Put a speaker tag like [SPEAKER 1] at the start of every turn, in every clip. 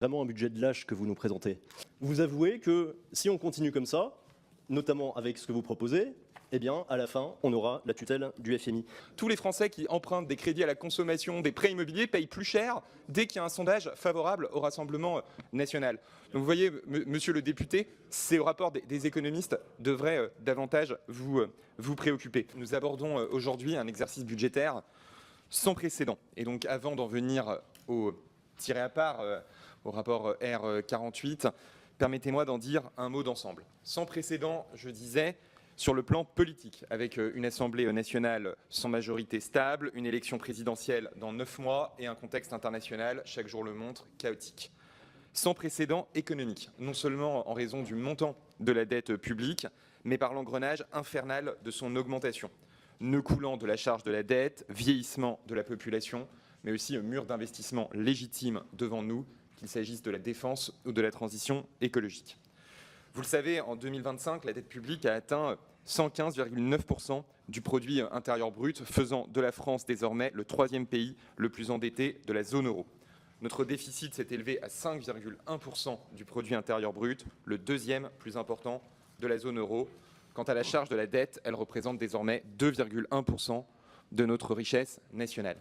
[SPEAKER 1] Vraiment un budget de lâche que vous nous présentez. Vous avouez que si on continue comme ça, notamment avec ce que vous proposez, eh bien, à la fin, on aura la tutelle du FMI.
[SPEAKER 2] Tous les Français qui empruntent des crédits à la consommation, des prêts immobiliers, payent plus cher dès qu'il y a un sondage favorable au Rassemblement national. Donc vous voyez, monsieur le député, ces rapports des économistes devraient davantage vous préoccuper. Nous abordons aujourd'hui un exercice budgétaire sans précédent. Et donc avant d'en venir au tiré à part, au rapport R48, permettez-moi d'en dire un mot d'ensemble. Sans précédent, je disais, sur le plan politique, avec une Assemblée nationale sans majorité stable, une élection présidentielle dans 9 mois et un contexte international, chaque jour le montre, chaotique. Sans précédent économique, non seulement en raison du montant de la dette publique, mais par l'engrenage infernal de son augmentation. Nœud coulant de la charge de la dette, vieillissement de la population, mais aussi un mur d'investissement légitime devant nous, qu'il s'agisse de la défense ou de la transition écologique. Vous le savez, en 2025, la dette publique a atteint 115,9% du produit intérieur brut, faisant de la France désormais le 3e pays le plus endetté de la zone euro. Notre déficit s'est élevé à 5,1% du produit intérieur brut, le 2e plus important de la zone euro. Quant à la charge de la dette, elle représente désormais 2,1% de notre richesse nationale.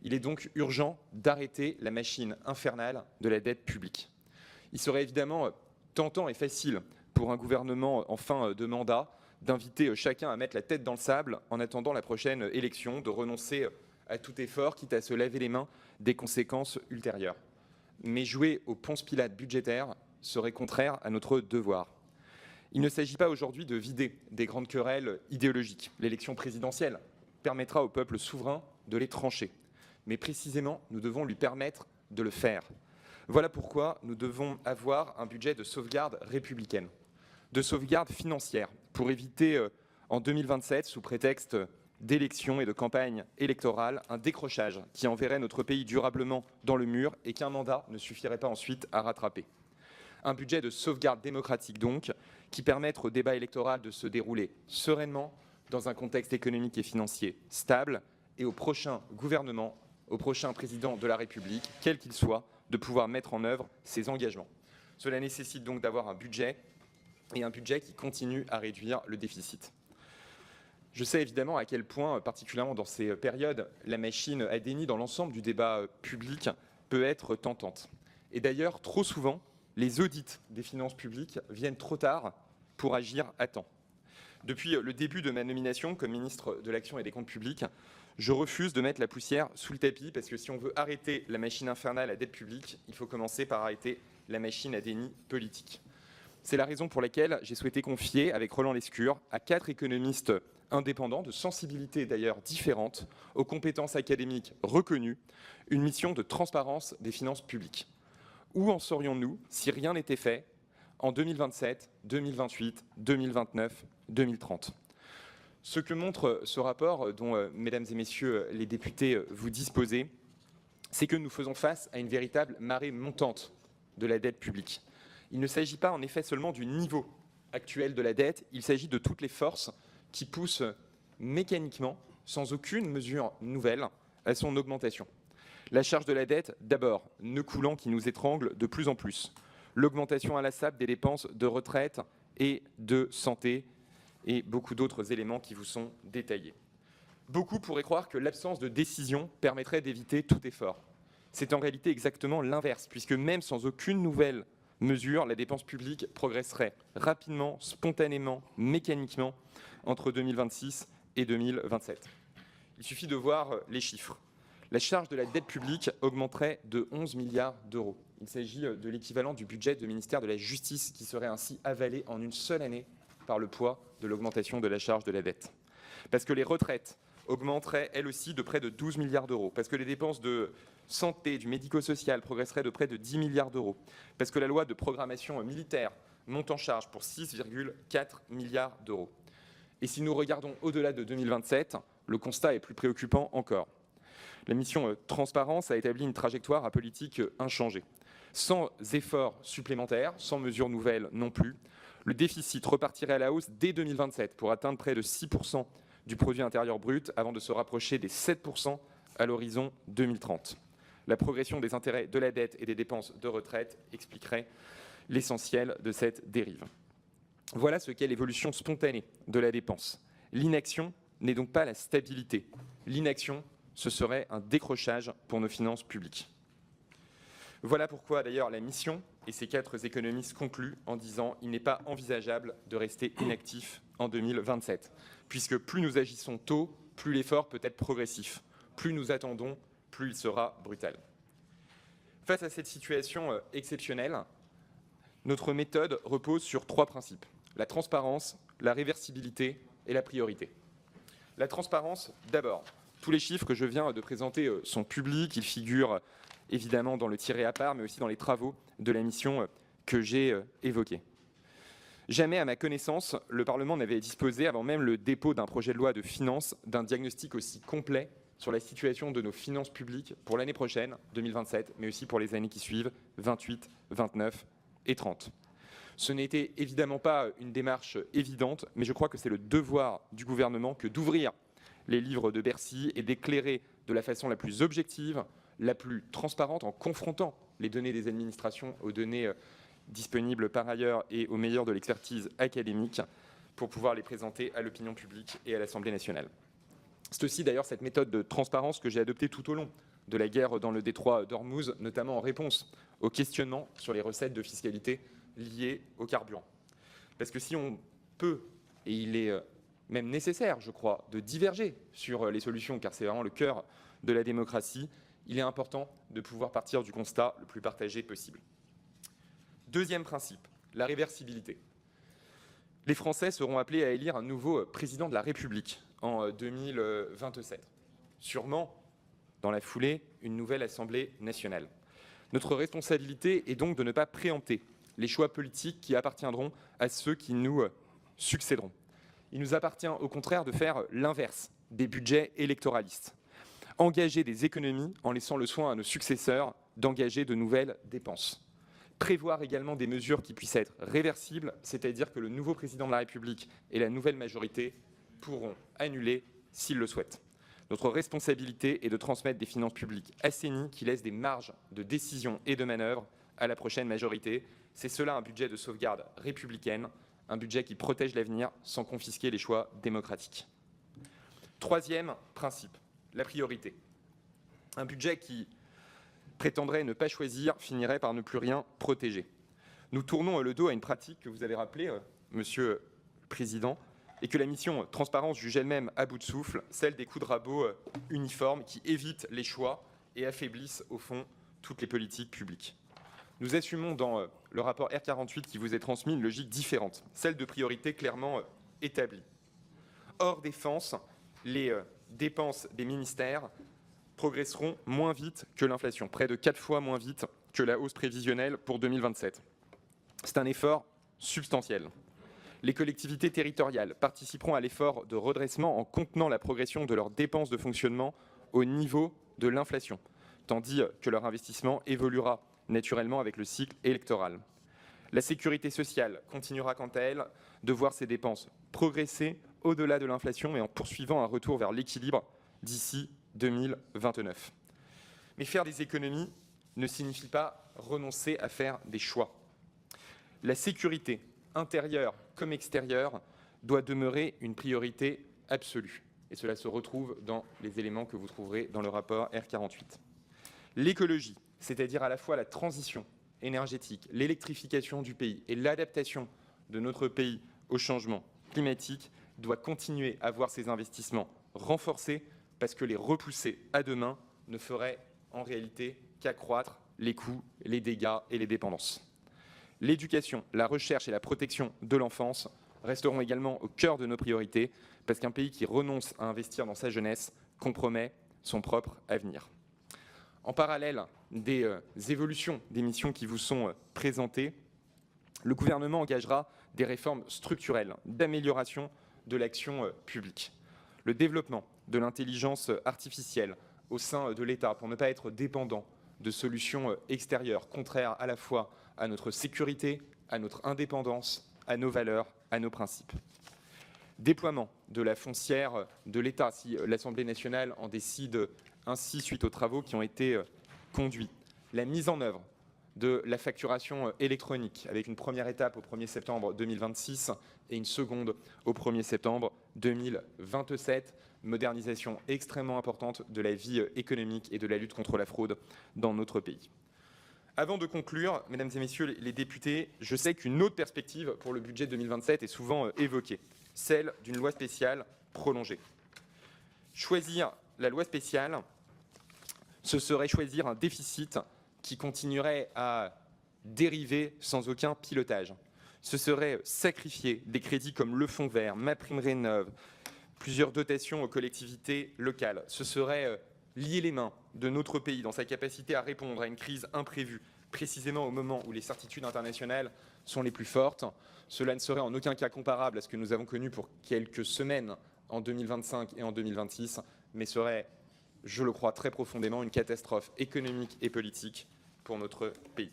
[SPEAKER 2] Il est donc urgent d'arrêter la machine infernale de la dette publique. Il serait évidemment tentant et facile pour un gouvernement en fin de mandat d'inviter chacun à mettre la tête dans le sable en attendant la prochaine élection, de renoncer à tout effort, quitte à se laver les mains des conséquences ultérieures. Mais jouer au Ponce-Pilate budgétaire serait contraire à notre devoir. Il ne s'agit pas aujourd'hui de vider des grandes querelles idéologiques. L'élection présidentielle permettra au peuple souverain de les trancher. Mais précisément, nous devons lui permettre de le faire. Voilà pourquoi nous devons avoir un budget de sauvegarde républicaine, de sauvegarde financière, pour éviter en 2027, sous prétexte d'élections et de campagne électorale, un décrochage qui enverrait notre pays durablement dans le mur et qu'un mandat ne suffirait pas ensuite à rattraper. Un budget de sauvegarde démocratique donc, qui permette au débat électoral de se dérouler sereinement dans un contexte économique et financier stable et au prochain gouvernement, au prochain président de la République, quel qu'il soit, de pouvoir mettre en œuvre ses engagements. Cela nécessite donc d'avoir un budget, et un budget qui continue à réduire le déficit. Je sais évidemment à quel point, particulièrement dans ces périodes, la machine à déni dans l'ensemble du débat public peut être tentante. Et d'ailleurs, trop souvent, les audits des finances publiques viennent trop tard pour agir à temps. Depuis le début de ma nomination comme ministre de l'Action et des Comptes publics, je refuse de mettre la poussière sous le tapis parce que si on veut arrêter la machine infernale à dette publique, il faut commencer par arrêter la machine à déni politique. C'est la raison pour laquelle j'ai souhaité confier, avec Roland Lescure, à 4 économistes indépendants, de sensibilités d'ailleurs différentes, aux compétences académiques reconnues, une mission de transparence des finances publiques. Où en serions-nous si rien n'était fait en 2027, 2028, 2029, 2030 ? Ce que montre ce rapport, dont, mesdames et messieurs les députés, vous disposez, c'est que nous faisons face à une véritable marée montante de la dette publique. Il ne s'agit pas en effet seulement du niveau actuel de la dette, il s'agit de toutes les forces qui poussent mécaniquement, sans aucune mesure nouvelle, à son augmentation. La charge de la dette, d'abord, nœud coulant qui nous étrangle de plus en plus. L'augmentation inlassable des dépenses de retraite et de santé, et beaucoup d'autres éléments qui vous sont détaillés. Beaucoup pourraient croire que l'absence de décision permettrait d'éviter tout effort. C'est en réalité exactement l'inverse, puisque même sans aucune nouvelle mesure, la dépense publique progresserait rapidement, spontanément, mécaniquement entre 2026 et 2027. Il suffit de voir les chiffres. La charge de la dette publique augmenterait de 11 milliards d'euros. Il s'agit de l'équivalent du budget du ministère de la Justice qui serait ainsi avalé en une seule année par le poids de l'augmentation de la charge de la dette. Parce que les retraites augmenteraient elles aussi de près de 12 milliards d'euros, parce que les dépenses de santé, du médico-social progresseraient de près de 10 milliards d'euros, parce que la loi de programmation militaire monte en charge pour 6,4 milliards d'euros. Et si nous regardons au-delà de 2027, le constat est plus préoccupant encore. La mission Transparence a établi une trajectoire à politique inchangée. Sans efforts supplémentaires, sans mesures nouvelles non plus, le déficit repartirait à la hausse dès 2027 pour atteindre près de 6% du produit intérieur brut avant de se rapprocher des 7% à l'horizon 2030. La progression des intérêts de la dette et des dépenses de retraite expliquerait l'essentiel de cette dérive. Voilà ce qu'est l'évolution spontanée de la dépense. L'inaction n'est donc pas la stabilité. L'inaction, ce serait un décrochage pour nos finances publiques. Voilà pourquoi d'ailleurs la mission et ces 4 économistes concluent en disant « Il n'est pas envisageable de rester inactif en 2027, puisque plus nous agissons tôt, plus l'effort peut être progressif. Plus nous attendons, plus il sera brutal. » Face à cette situation exceptionnelle, notre méthode repose sur 3 principes: la transparence, la réversibilité et la priorité. La transparence, d'abord. Tous les chiffres que je viens de présenter sont publics, ils figurent évidemment dans le tiré à part, mais aussi dans les travaux de la mission que j'ai évoquée. Jamais, à ma connaissance, le Parlement n'avait disposé, avant même le dépôt d'un projet de loi de finances, d'un diagnostic aussi complet sur la situation de nos finances publiques pour l'année prochaine, 2027, mais aussi pour les années qui suivent, 28, 29 et 30. Ce n'était évidemment pas une démarche évidente, mais je crois que c'est le devoir du gouvernement que d'ouvrir les livres de Bercy et d'éclairer de la façon la plus objective, la plus transparente, en confrontant les données des administrations aux données disponibles par ailleurs et au meilleur de l'expertise académique pour pouvoir les présenter à l'opinion publique et à l'Assemblée nationale. C'est aussi d'ailleurs cette méthode de transparence que j'ai adoptée tout au long de la guerre dans le détroit d'Ormuz, notamment en réponse aux questionnements sur les recettes de fiscalité liées au carburant. Parce que si on peut, et il est même nécessaire, je crois, de diverger sur les solutions, car c'est vraiment le cœur de la démocratie, il est important de pouvoir partir du constat le plus partagé possible. Deuxième principe, la réversibilité. Les Français seront appelés à élire un nouveau président de la République en 2027. Sûrement, dans la foulée, une nouvelle Assemblée nationale. Notre responsabilité est donc de ne pas préempter les choix politiques qui appartiendront à ceux qui nous succéderont. Il nous appartient au contraire de faire l'inverse des budgets électoralistes. Engager des économies en laissant le soin à nos successeurs d'engager de nouvelles dépenses. Prévoir également des mesures qui puissent être réversibles, c'est-à-dire que le nouveau président de la République et la nouvelle majorité pourront annuler s'ils le souhaitent. Notre responsabilité est de transmettre des finances publiques assainies qui laissent des marges de décision et de manœuvre à la prochaine majorité. C'est cela un budget de sauvegarde républicaine, un budget qui protège l'avenir sans confisquer les choix démocratiques. Troisième principe, la priorité. Un budget qui prétendrait ne pas choisir finirait par ne plus rien protéger. Nous tournons le dos à une pratique que vous avez rappelée, Monsieur le Président, et que la mission Transparence juge elle-même à bout de souffle, celle des coups de rabot uniformes qui évitent les choix et affaiblissent au fond toutes les politiques publiques. Nous assumons dans le rapport R48 qui vous est transmis une logique différente, celle de priorité clairement établie. Hors défense, les dépenses des ministères progresseront moins vite que l'inflation, près de 4 fois moins vite que la hausse prévisionnelle pour 2027. C'est un effort substantiel. Les collectivités territoriales participeront à l'effort de redressement en contenant la progression de leurs dépenses de fonctionnement au niveau de l'inflation, tandis que leur investissement évoluera naturellement avec le cycle électoral. La sécurité sociale continuera quant à elle de voir ses dépenses progresser au-delà de l'inflation et en poursuivant un retour vers l'équilibre d'ici 2029. Mais faire des économies ne signifie pas renoncer à faire des choix. La sécurité, intérieure comme extérieure, doit demeurer une priorité absolue. Et cela se retrouve dans les éléments que vous trouverez dans le rapport R48. L'écologie, c'est-à-dire à la fois la transition énergétique, l'électrification du pays et l'adaptation de notre pays au changement climatique, doit continuer à voir ses investissements renforcés parce que les repousser à demain ne ferait en réalité qu'accroître les coûts, les dégâts et les dépendances. L'éducation, la recherche et la protection de l'enfance resteront également au cœur de nos priorités parce qu'un pays qui renonce à investir dans sa jeunesse compromet son propre avenir. En parallèle des évolutions des missions qui vous sont présentées, le gouvernement engagera des réformes structurelles d'amélioration de l'action publique. Le développement de l'intelligence artificielle au sein de l'État pour ne pas être dépendant de solutions extérieures contraires à la fois à notre sécurité, à notre indépendance, à nos valeurs, à nos principes. Déploiement de la foncière de l'État, si l'Assemblée nationale en décide ainsi suite aux travaux qui ont été conduit la mise en œuvre de la facturation électronique, avec une première étape au 1er septembre 2026 et une seconde au 1er septembre 2027. Modernisation extrêmement importante de la vie économique et de la lutte contre la fraude dans notre pays. Avant de conclure, mesdames et messieurs les députés, je sais qu'une autre perspective pour le budget 2027 est souvent évoquée, celle d'une loi spéciale prolongée. Choisir la loi spéciale, ce serait choisir un déficit qui continuerait à dériver sans aucun pilotage. Ce serait sacrifier des crédits comme le Fonds vert, MaPrimeRénov', plusieurs dotations aux collectivités locales. Ce serait lier les mains de notre pays dans sa capacité à répondre à une crise imprévue, précisément au moment où les certitudes internationales sont les plus fortes. Cela ne serait en aucun cas comparable à ce que nous avons connu pour quelques semaines en 2025 et en 2026, mais serait, je le crois très profondément, une catastrophe économique et politique pour notre pays.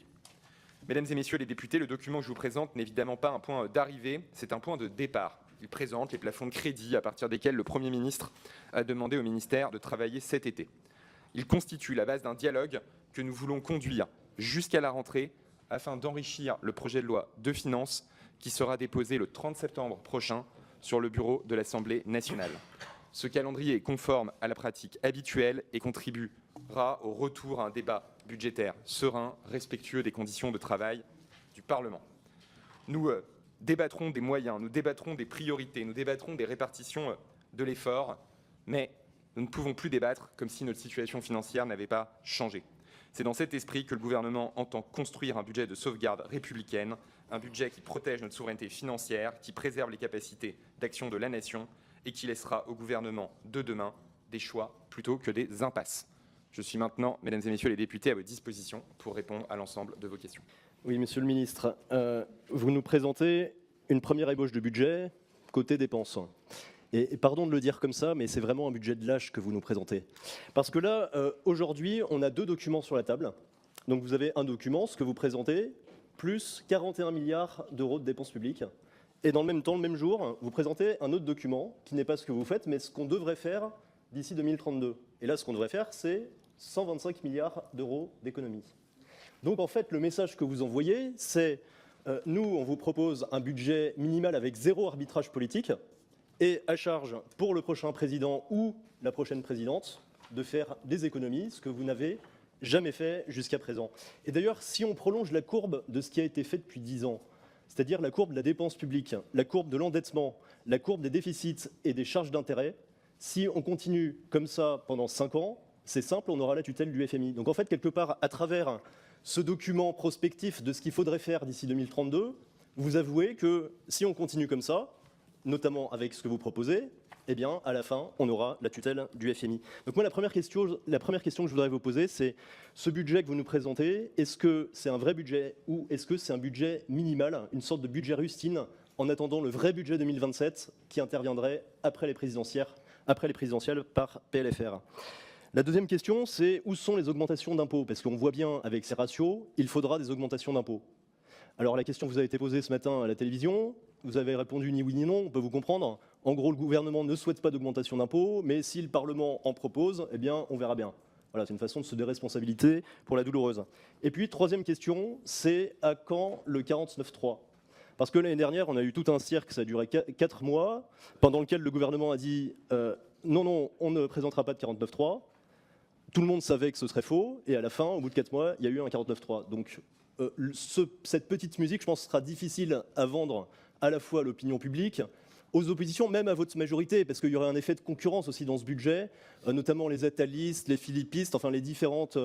[SPEAKER 2] Mesdames et messieurs les députés, le document que je vous présente n'est évidemment pas un point d'arrivée, c'est un point de départ. Il présente les plafonds de crédit à partir desquels le Premier ministre a demandé au ministère de travailler cet été. Il constitue la base d'un dialogue que nous voulons conduire jusqu'à la rentrée afin d'enrichir le projet de loi de finances qui sera déposé le 30 septembre prochain sur le bureau de l'Assemblée nationale. Ce calendrier est conforme à la pratique habituelle et contribuera au retour à un débat budgétaire serein, respectueux des conditions de travail du Parlement. Nous débattrons des moyens, nous débattrons des priorités, nous débattrons des répartitions de l'effort, mais nous ne pouvons plus débattre comme si notre situation financière n'avait pas changé. C'est dans cet esprit que le gouvernement entend construire un budget de sauvegarde républicaine, un budget qui protège notre souveraineté financière, qui préserve les capacités d'action de la nation et qui laissera au gouvernement de demain des choix plutôt que des impasses. Je suis maintenant, mesdames et messieurs les députés, à votre disposition pour répondre à l'ensemble de vos questions.
[SPEAKER 1] Oui, monsieur le ministre, vous nous présentez une première ébauche de budget côté dépenses. Et pardon de le dire comme ça, mais c'est vraiment un budget de lâche que vous nous présentez. Parce que là, aujourd'hui, on a deux documents sur la table. Donc vous avez un document, ce que vous présentez, plus 41 milliards d'euros de dépenses publiques. Et dans le même temps, le même jour, vous présentez un autre document qui n'est pas ce que vous faites, mais ce qu'on devrait faire d'ici 2032. Et là, ce qu'on devrait faire, c'est 125 milliards d'euros d'économies. Donc en fait, le message que vous envoyez, c'est nous, on vous propose un budget minimal avec zéro arbitrage politique et à charge pour le prochain président ou la prochaine présidente de faire des économies, ce que vous n'avez jamais fait jusqu'à présent. Et d'ailleurs, si on prolonge la courbe de ce qui a été fait depuis 10 ans, c'est-à-dire la courbe de la dépense publique, la courbe de l'endettement, la courbe des déficits et des charges d'intérêt, si on continue comme ça pendant 5 ans, c'est simple, on aura la tutelle du FMI. Donc en fait, quelque part, à travers ce document prospectif de ce qu'il faudrait faire d'ici 2032, vous avouez que si on continue comme ça, notamment avec ce que vous proposez, eh bien, à la fin, on aura la tutelle du FMI. Donc moi, la première question que je voudrais vous poser, c'est ce budget que vous nous présentez, est-ce que c'est un vrai budget ou est-ce que c'est un budget minimal, une sorte de budget rustine, en attendant le vrai budget 2027 qui interviendrait après les présidentielles par PLFR. La deuxième question, c'est où sont les augmentations d'impôts? Parce qu'on voit bien avec ces ratios, il faudra des augmentations d'impôts. Alors la question vous a été posée ce matin à la télévision, vous avez répondu ni oui ni non, on peut vous comprendre. En gros, le gouvernement ne souhaite pas d'augmentation d'impôts, mais si le Parlement en propose, eh bien on verra bien. Voilà, c'est une façon de se déresponsabiliser pour la douloureuse. Et puis, troisième question, c'est à quand le 49.3 ? Parce que l'année dernière, on a eu tout un cirque, ça a duré 4 mois, pendant lequel le gouvernement a dit non, on ne présentera pas de 49.3. Tout le monde savait que ce serait faux, et à la fin, au bout de 4 mois, il y a eu un 49.3. Donc cette petite musique, je pense, sera difficile à vendre à la fois à l'opinion publique, aux oppositions, même à votre majorité, parce qu'il y aurait un effet de concurrence aussi dans ce budget, notamment les atalistes, les philippistes, enfin les différentes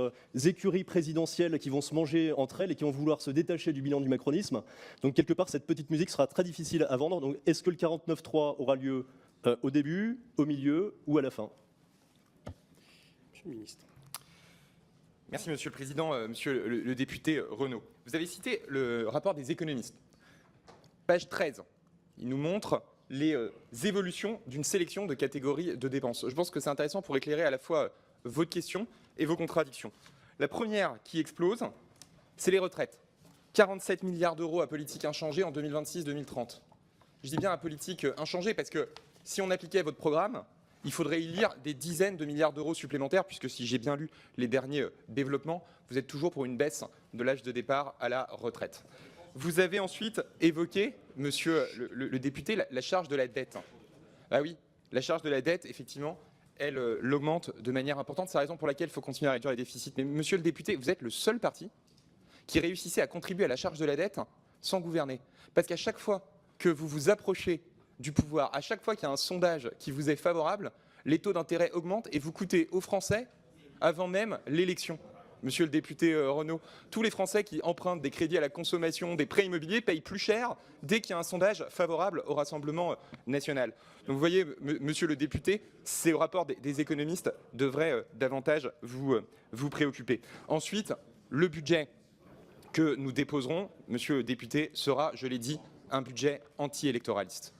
[SPEAKER 1] écuries présidentielles qui vont se manger entre elles et qui vont vouloir se détacher du bilan du macronisme. Donc quelque part, cette petite musique sera très difficile à vendre. Donc est-ce que le 49.3 aura lieu au début, au milieu ou à la fin ?
[SPEAKER 3] Monsieur le ministre.
[SPEAKER 2] Merci Monsieur le Président, Monsieur le député Renaud. Vous avez cité le rapport des économistes. Page 13, il nous montre les évolutions d'une sélection de catégories de dépenses. Je pense que c'est intéressant pour éclairer à la fois votre question et vos contradictions. La première qui explose, c'est les retraites. 47 milliards d'euros à politique inchangée en 2026-2030. Je dis bien à politique inchangée parce que si on appliquait votre programme, il faudrait y lire des dizaines de milliards d'euros supplémentaires, puisque si j'ai bien lu les derniers développements, vous êtes toujours pour une baisse de l'âge de départ à la retraite. Vous avez ensuite évoqué, monsieur le député, la charge de la dette. Ah oui, la charge de la dette, effectivement, elle l'augmente de manière importante. C'est la raison pour laquelle il faut continuer à réduire les déficits. Mais monsieur le député, vous êtes le seul parti qui réussissait à contribuer à la charge de la dette sans gouverner. Parce qu'à chaque fois que vous vous approchez du pouvoir, à chaque fois qu'il y a un sondage qui vous est favorable, les taux d'intérêt augmentent et vous coûtez aux Français avant même l'élection. Monsieur le député Renaud, tous les Français qui empruntent des crédits à la consommation, des prêts immobiliers, payent plus cher dès qu'il y a un sondage favorable au Rassemblement national. Donc vous voyez, monsieur le député, ces rapports des économistes devraient davantage vous préoccuper. Ensuite, le budget que nous déposerons, monsieur le député, sera, je l'ai dit, un budget anti-électoraliste.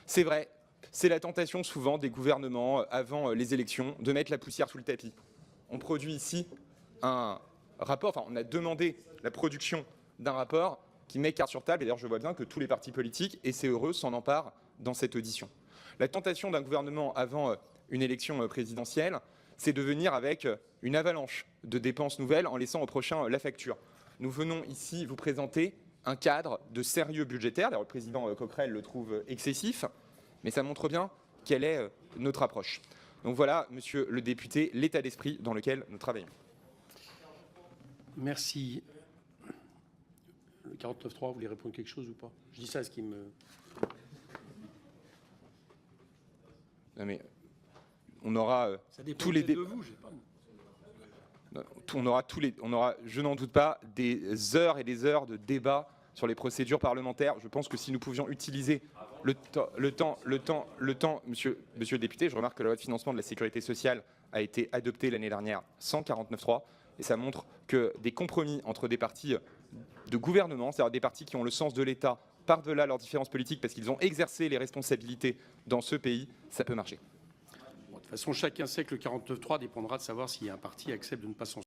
[SPEAKER 2] C'est vrai, c'est la tentation souvent des gouvernements avant les élections de mettre la poussière sous le tapis. On produit ici un rapport, enfin on a demandé la production d'un rapport qui met carte sur table, et d'ailleurs je vois bien que tous les partis politiques, et c'est heureux, s'en emparent dans cette audition. La tentation d'un gouvernement avant une élection présidentielle, c'est de venir avec une avalanche de dépenses nouvelles en laissant aux prochains la facture. Nous venons ici vous présenter un cadre de sérieux budgétaire. D'ailleurs, le président Coquerel le trouve excessif, mais ça montre bien quelle est notre approche. Donc voilà, monsieur le député, l'état d'esprit dans lequel nous travaillons.
[SPEAKER 3] Merci. Le 49.3, vous voulez répondre quelque chose ou pas? Je dis ça, ce qui me...
[SPEAKER 2] Non mais on aura
[SPEAKER 3] Ça dépend
[SPEAKER 2] tous les
[SPEAKER 3] de vous, j'ai pas...
[SPEAKER 2] On aura, je n'en doute pas, des heures et des heures de débat sur les procédures parlementaires. Je pense que si nous pouvions utiliser le temps, monsieur le député, je remarque que la loi de financement de la sécurité sociale a été adoptée l'année dernière sans 49.3, et ça montre que des compromis entre des partis de gouvernement, c'est-à-dire des partis qui ont le sens de l'État par-delà leurs différences politiques parce qu'ils ont exercé les responsabilités dans ce pays, ça peut marcher.
[SPEAKER 3] Bon, de toute façon, chacun sait que le 49.3 dépendra de savoir si un parti accepte de ne pas s'en